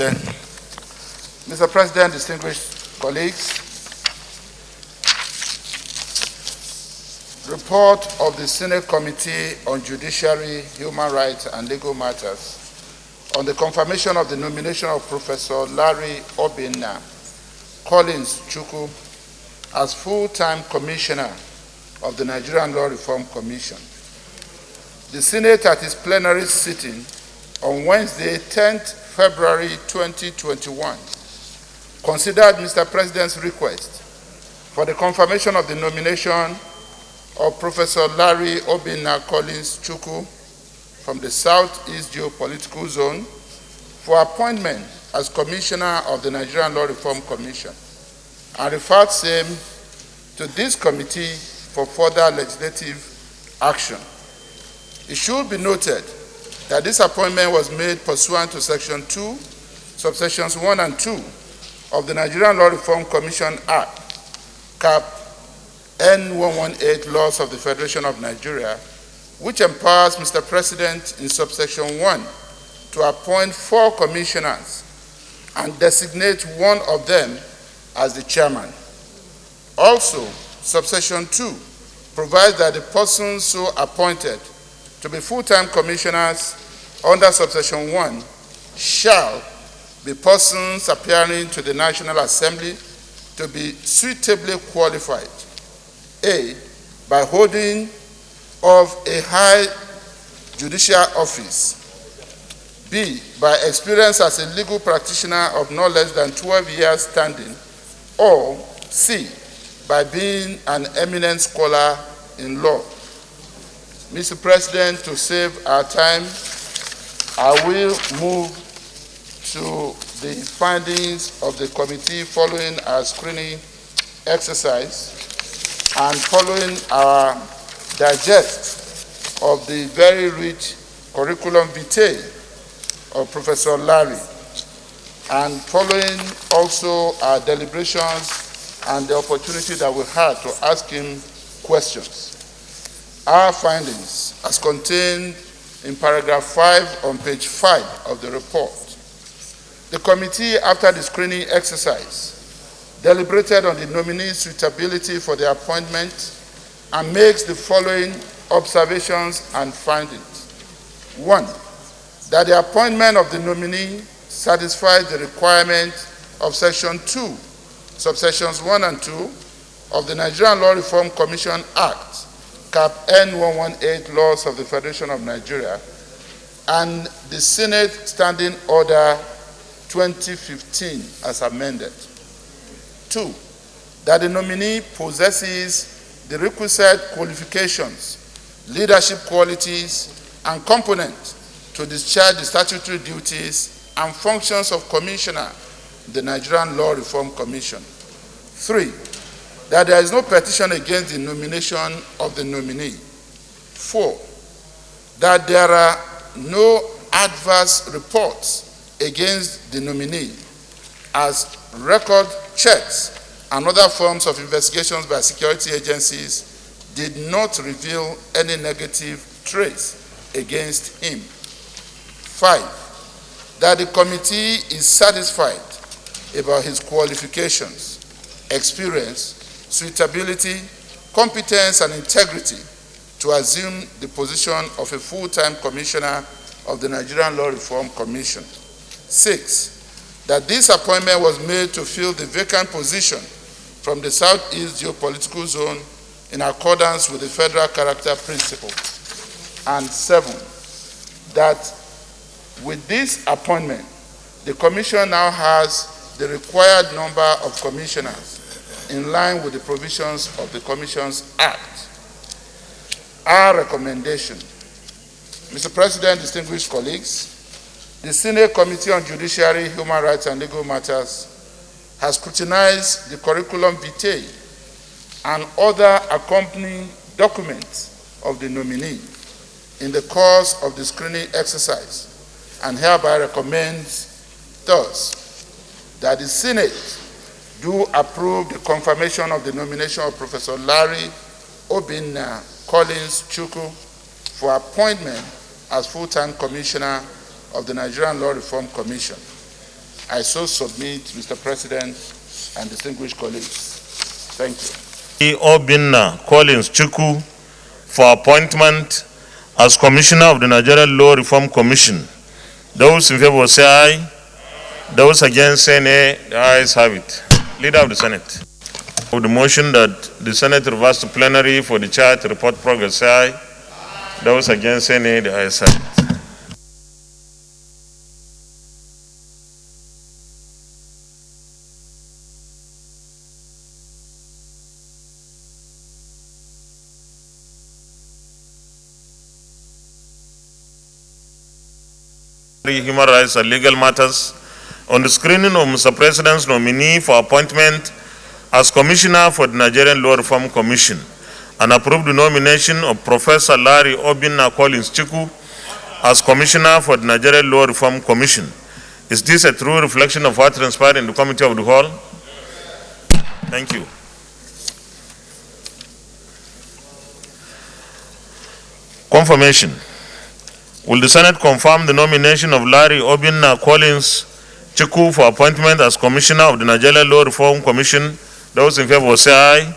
President. Mr. President, distinguished colleagues, report of the Senate Committee on Judiciary, Human Rights and Legal Matters on the confirmation of the nomination of Professor Larry Obinna Collins Chukwu as full-time Commissioner of the Nigerian Law Reform Commission. The Senate at its plenary sitting on Wednesday, 10th February 2021, considered Mr. President's request for the confirmation of the nomination of Professor Larry Obinna Collins Chukwu from the Southeast Geopolitical Zone for appointment as Commissioner of the Nigerian Law Reform Commission and referred same to this committee for further legislative action. It should be noted that this appointment was made pursuant to Section 2, subsections 1 and 2 of the Nigerian Law Reform Commission Act, Cap N118 Laws of the Federation of Nigeria, which empowers Mr. President in subsection 1 to appoint 4 commissioners and designate one of them as the chairman. Also, subsection 2 provides that the persons so appointed to be full-time commissioners under subsection 1 shall be persons appearing to the National Assembly to be suitably qualified, A, by holding of a high judicial office, B, by experience as a legal practitioner of no less than 12 years standing, or C, by being an eminent scholar in law. Mr. President, to save our time, I will move to the findings of the committee following our screening exercise and following our digest of the very rich curriculum vitae of Professor Larry, and following also our deliberations and the opportunity that we had to ask him questions. Our findings, as contained in paragraph 5 on page 5 of the report. The committee, after the screening exercise, deliberated on the nominee's suitability for the appointment and makes the following observations and findings. 1, that the appointment of the nominee satisfies the requirement of Section 2, subsections 1 and 2 of the Nigerian Law Reform Commission Act, Cap N118 Laws of the Federation of Nigeria, and the Senate Standing Order 2015 as amended. 2, that the nominee possesses the requisite qualifications, leadership qualities, and components to discharge the statutory duties and functions of Commissioner in the Nigerian Law Reform Commission. 3, that there is no petition against the nomination of the nominee. 4, that there are no adverse reports against the nominee, as record checks and other forms of investigations by security agencies did not reveal any negative trace against him. 5, that the committee is satisfied about his qualifications, experience, suitability, competence, and integrity to assume the position of a full-time commissioner of the Nigerian Law Reform Commission. 6, that this appointment was made to fill the vacant position from the Southeast Geopolitical Zone in accordance with the federal character principle. And 7, that with this appointment, the Commission now has the required number of commissioners in line with the provisions of the Commissions Act. Our recommendation, Mr. President, distinguished colleagues, the Senate Committee on Judiciary, Human Rights and Legal Matters has scrutinized the curriculum vitae and other accompanying documents of the nominee in the course of the screening exercise and hereby recommends thus that the Senate do approve the confirmation of the nomination of Professor Larry Obinna Collins Chukwu for appointment as full-time Commissioner of the Nigerian Law Reform Commission. I so submit, Mr. President and distinguished colleagues. Thank you. Obinna Chukwu for appointment as Commissioner of the Nigerian Law Reform Commission. Those in favor say aye. Those against say nay. The ayes have it. Leader of the Senate. Of the motion that the Senate reverse to plenary for the chair to report progress, say aye. Those against say nay. The ayes have it. Human Rights and Legal Matters on the screening of Mr. President's nominee for appointment as Commissioner for the Nigerian Law Reform Commission and approve the nomination of Professor Larry Obinna Chukwu as Commissioner for the Nigerian Law Reform Commission. Is this a true reflection of what transpired in the Committee of the Whole? Thank you. Confirmation. Will the Senate confirm the nomination of Larry Obinna Chukwu for appointment as Commissioner of the Nigerian Law Reform Commission? Those in favor say aye.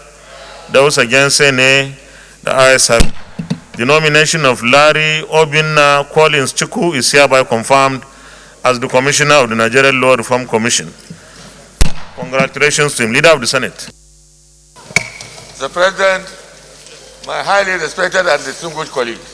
Those against say nay. The ayes have it. The nomination of Larry Obinna Chukwu is hereby confirmed as the Commissioner of the Nigerian Law Reform Commission. Congratulations to him. Leader of the Senate. Mr. President, my highly respected and distinguished colleagues,